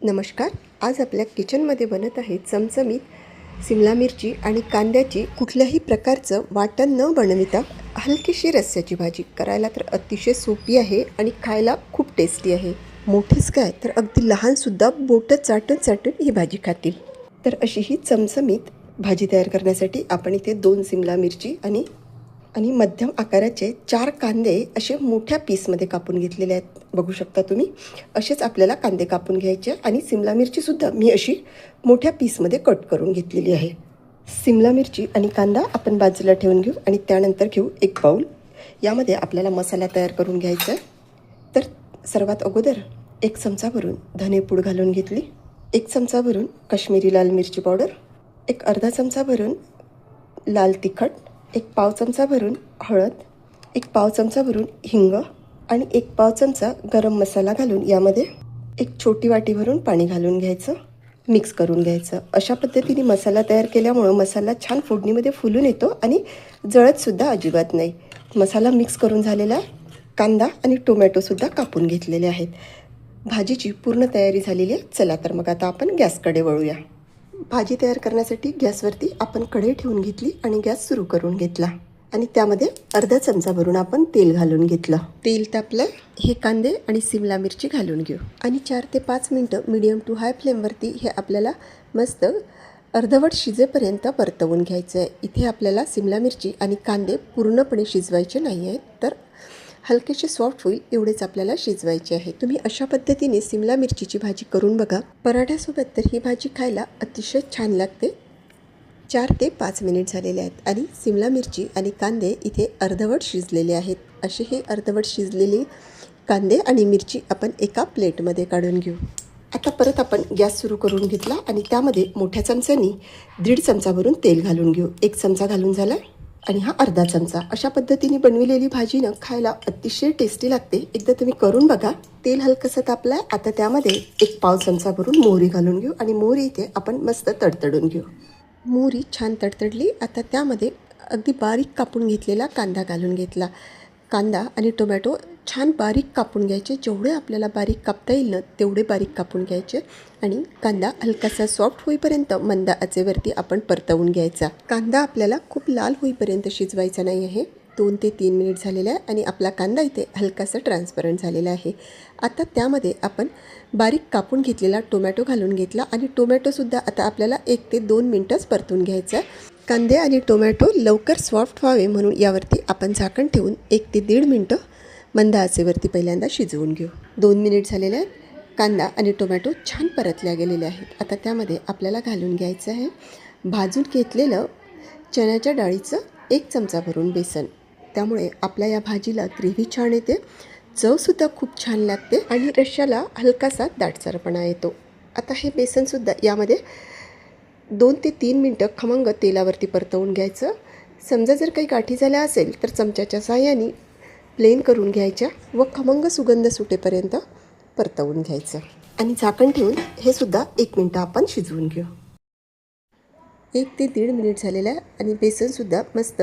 नमस्कार. आज आपल्या किचनमध्ये बनत आहे चमचमीत सिमला मिरची आणि कांद्याची कुठल्याही प्रकारचं वाटण न बनविता हलकीशी रस्स्याची भाजी. करायला तर अतिशय सोपी आहे आणि खायला खूप टेस्टी आहे. मोठेच काय तर अगदी लहानसुद्धा बोटं चाटून चाटून ही भाजी खातील. तर अशी ही चमचमीत भाजी तयार करण्यासाठी आपण इथे 2 सिमला मिरची आणि मध्यम आकाराचे 4 कांदे असे मोठ्या पीसमध्ये कापून घेतलेले आहेत. बघू शकता तुम्ही. असेच आपल्याला कांदे कापून घ्यायचे आणि सिमला मिरचीसुद्धा मी अशी मोठ्या पीसमध्ये कट करून घेतलेली आहे. सिमला मिरची आणि कांदा आपण बाजूला ठेवून घेऊ आणि त्यानंतर घेऊ एक बाऊल. यामध्ये आपल्याला मसाला तयार करून घ्यायचा आहे. तर सर्वात अगोदर 1 चमचा भरून धनेपूड घालून घेतली, 1 चमचा भरून काश्मीरी लाल मिरची पावडर, एक अर्धा चमचा भरून लाल तिखट, 1 पाव चमचा भरून हळद, 1 पाव चमचा भरून हिंग आणि 1 पाव चमचा गरम मसाला घालून यामध्ये 1 छोटी वाटी भरून पाणी घालून घ्यायचं, मिक्स करून घ्यायचं. अशा पद्धतीने मसाला तयार केल्यामुळं मसाला छान फोडणीमध्ये फुलून येतो आणि जळतसुद्धा अजिबात नाही. मसाला मिक्स करून झालेला कांदा आणि टोमॅटोसुद्धा कापून घेतलेले आहेत. भाजीची पूर्ण तयारी झालेली आहे. चला तर मग आता आपण गॅसकडे वळूया. भाजी तयार करण्यासाठी गॅसवरती आपण कढई ठेवून घेतली आणि गॅस सुरू करून घेतला आणि त्यामध्ये अर्धा चमचा भरून आपण तेल घालून घेतलं. तेल तापलं, हे कांदे आणि सिमला मिरची घालून घेऊ आणि 4 ते 5 मिनटं मीडियम टू हाय फ्लेमवरती हे आपल्याला मस्त अर्धवट शिजेपर्यंत परतवून घ्यायचं आहे. इथे आपल्याला सिमला मिरची आणि कांदे पूर्णपणे शिजवायचे नाही आहेत, तर हलकेसे सॉफ्ट होईल एवढेच आपल्याला शिजवायचे आहे. तुम्ही अशा पद्धतीने सिमला मिरचीची भाजी करून बघा. पराठ्यासोबत तर ही भाजी खायला अतिशय छान लागते. 4 ते 5 मिनिट झालेले आहेत आणि सिमला मिरची आणि कांदे इथे अर्धवट शिजलेले आहेत. असे हे अर्धवट शिजलेले कांदे आणि मिरची आपण एका प्लेटमध्ये काढून घेऊ. आता परत आपण गॅस सुरू करून घेतला आणि त्यामध्ये मोठ्या चमच्यानी 1.5 चमचा भरून तेल घालून घेऊ. 1 चमचा घालून झाला आणि हा अर्धा चमचा. अशा पद्धतीने बनविलेली भाजी ना खायला अतिशय टेस्टी लागते. एकदा तुम्ही करून बघा. तेल हलकंसं तापलं. आता त्यामध्ये 1 पाव चमचा भरून मोहरी घालून घेऊ आणि मोहरी इथे आपण मस्त तडतडून घेऊ. मोहरी छान तडतडली. आता त्यामध्ये अगदी बारीक कापून घेतलेला कांदा घालून घेतला. कांदा आणि टोमॅटो छान बारीक कापून घ्यायचे. जेवढे आपल्याला बारीक कापता येईल ना तेवढे बारीक कापून घ्यायचे आणि कांदा हलकासा सॉफ्ट होईपर्यंत मंद आचेवरती आपण परतवून घ्यायचा. कांदा आपल्याला खूप लाल होईपर्यंत शिजवायचा नाही आहे. 2 ते 3 मिनिट झालेला आहे आणि आपला कांदा इथे हलकासा ट्रान्सपरंट झालेला आहे. आता त्यामध्ये आपण बारीक कापून घेतलेला टोमॅटो घालून घेतला आणि टोमॅटोसुद्धा आता आपल्याला 1 ते 2 मिनटंच परतून घ्यायचं आहे. कांदे आणि टोमॅटो लवकर सॉफ्ट व्हावे म्हणून यावरती आपण झाकण ठेवून 1 ते 1.5 मिनटं मंद आचेवरती पहिल्यांदा शिजवून घेऊ. 2 मिनिट झालेले आहेत. कांदा आणि टोमॅटो छान परतल्या गेलेले आहेत. आता त्यामध्ये आपल्याला घालून घ्यायचं आहे भाजून घेतलेलं चण्याच्या डाळीचं 1 चमचा भरून बेसन. त्यामुळे आपल्या या भाजीला ग्रेव्ही छान येते, चवसुद्धा खूप छान लागते आणि रश्श्याला हलकासा दाटसरपणा येतो. आता हे बेसनसुद्धा यामध्ये 2 ते 3 मिनटं खमंग तेलावरती परतवून घ्यायचं. समजा जर काही गाठी झाल्या असेल तर चमच्याच्या साहाय्याने प्लेन करून घ्यायच्या व खमंग सुगंध सुटेपर्यंत परतवून घ्यायचं आणि झाकण ठेवून हे सुद्धा 1 मिनटं आपण शिजवून घेऊ. 1 ते 1.5 मिनिट झालेलं आहे आणि बेसनसुद्धा मस्त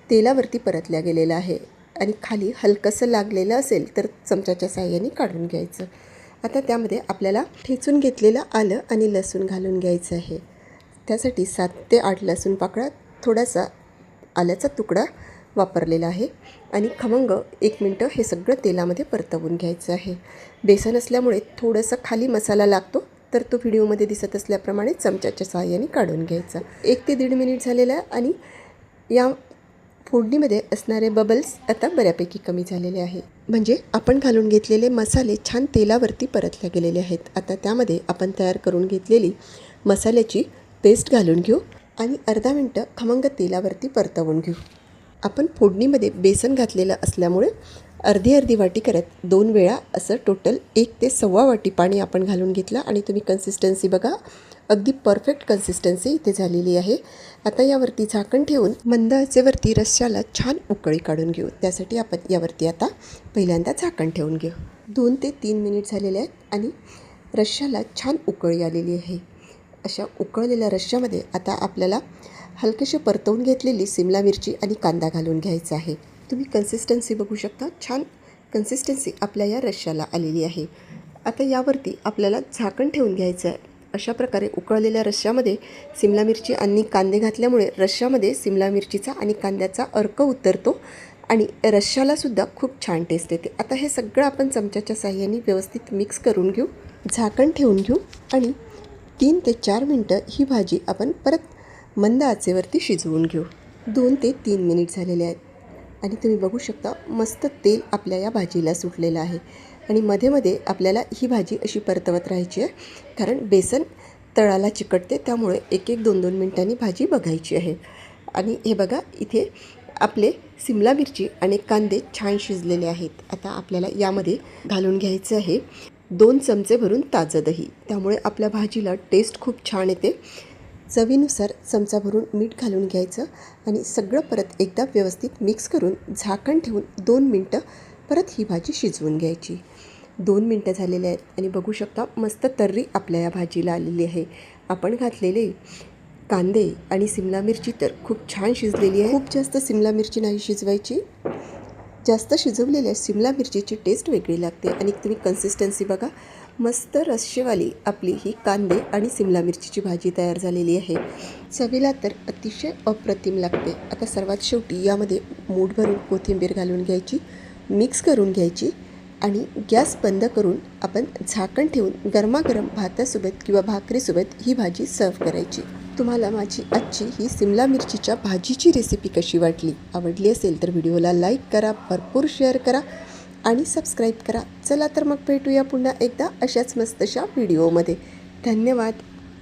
तेलावरती परतल्या गेलेलं आहे आणि खाली हलकंसं लागलेलं असेल तर चमच्याच्या साहाय्याने काढून घ्यायचं. आता त्यामध्ये आपल्याला ठेचून घेतलेलं आलं आणि लसूण घालून घ्यायचं आहे. त्यासाठी 7 ते 8 लसूण पाकळ्या, थोडासा आल्याचा तुकडा वापरलेला आहे आणि खमंग 1 मिनटं हे सगळं तेलामध्ये परतवून घ्यायचं आहे. बेसन असल्यामुळे थोडंसं खाली मसाला लागतो, तर तो व्हिडिओमध्ये दिसत असल्याप्रमाणे चमच्याच्या साहाय्याने काढून घ्यायचा. 1 ते 1.5 मिनिट झालेला आहे आणि या फोडणीमध्ये असणारे बबल्स आता बऱ्यापैकी कमी झालेले आहे. म्हणजे आपण घालून घेतलेले मसाले छान तेलावरती परतले गेलेले आहेत. आता त्यामध्ये आपण तयार करून घेतलेली मसाल्याची पेस्ट घालून घेऊ आणि अर्धा मिनटं खमंग तेलावरती परतवून घेऊ. आपण फोडणीमध्ये बेसन घातलेलं असल्यामुळे अर्धी वाटी करत 2 वेळा असं टोटल 1 ते 1.25 वाटी पाणी आपण घालून घेतलं आणि तुम्ही कन्सिस्टन्सी बघा, अगदी परफेक्ट कन्सिस्टन्सी इथे झालेली आहे. आता यावरती झाकण ठेवून मंद आचेवरती रश्श्याला छान उकळी काढून घेऊ. त्यासाठी आपण यावरती आता पहिल्यांदा झाकण ठेवून घेऊ. 2 ते 3 मिनिट झालेले आहेत आणि रश्श्याला छान उकळी आलेली आहे. अशा उकळलेल्या रश्श्यामध्ये आता आपल्याला हलकेशी परतवून घेतलेली सिमला मिरची आणि कांदा घालून घ्यायचा आहे. तुम्ही कन्सिस्टन्सी बघू शकता, छान कन्सिस्टन्सी आपल्या या रश्श्याला आलेली आहे. आता यावरती आपल्याला झाकण ठेवून घ्यायचं आहे. अशा प्रकारे उकळलेल्या रश्श्यामध्ये सिमला मिरची आणि कांदे घातल्यामुळे रश्श्यामध्ये सिमला मिरचीचा आणि कांद्याचा अर्क उतरतो आणि रश्श्यालासुद्धा खूप छान टेस्ट येते. आता हे सगळं आपण चमच्याच्या साहाय्याने व्यवस्थित मिक्स करून घेऊ, झाकण ठेवून घेऊ आणि 3 ते 4 मिनटं ही भाजी आपण परत मंद आचेवरती शिजवून घेऊ. 2 ते 3 मिनिट झालेले आहेत आणि तुम्ही बघू शकता मस्त तेल आपल्या या भाजीला सुटलेलं आहे आणि मध्ये मध्ये आपल्याला ही भाजी अशी परतवत राहायची आहे, कारण बेसन तळाला चिकटते, त्यामुळे 1-1, 2-2 मिनिटांनी भाजी बघायची आहे. आणि हे बघा, इथे आपले सिमला मिरची आणि कांदे छान शिजलेले आहेत. आता आपल्याला यामध्ये घालून घ्यायचं आहे 2 चमचे भरून ताजं दही, त्यामुळे आपल्या भाजीला टेस्ट खूप छान येते. चवीनुसार चमचा भरून मीठ घालून घ्यायचं आणि सगळं परत एकदा व्यवस्थित मिक्स करून झाकण ठेवून 2 मिनटं परत ही भाजी शिजवून घ्यायची. 2 मिनटं झालेले आहेत आणि बघू शकता मस्त तर्री आपल्या या भाजीला आलेली आहे. आपण घातलेले कांदे आणि सिमला मिरची तर खूप छान शिजलेली आहे. खूप जास्त सिमला मिरची नाही शिजवायची, जास्त शिजवलेल्या सिमला मिरचीची टेस्ट वेगळी लागते. आणि तुम्ही कन्सिस्टन्सी बघा, मस्त रस्सेवाली आपली ही कांदे आणि सिमला मिरचीची भाजी तयार झालेली आहे. चवीला तर अतिशय अप्रतिम लागते. आता सर्वात शेवटी यामध्ये मूठ भरून कोथिंबीर घालून घ्यायची, मिक्स करून घ्यायची आणि गॅस बंद करून आपण झाकण ठेवून गरमागरम भातासोबत किंवा भाकरीसोबत ही भाजी सर्व करायची. तुम्हाला माझी आजची ही सिमला मिरचीच्या भाजीची रेसिपी कशी वाटली? आवडली असेल तर व्हिडिओला लाईक करा, भरपूर शेअर करा आणि सबस्क्राईब करा. चला तर मग भेटूया पुन्हा एकदा अशाच मस्तशा व्हिडिओमध्ये. धन्यवाद.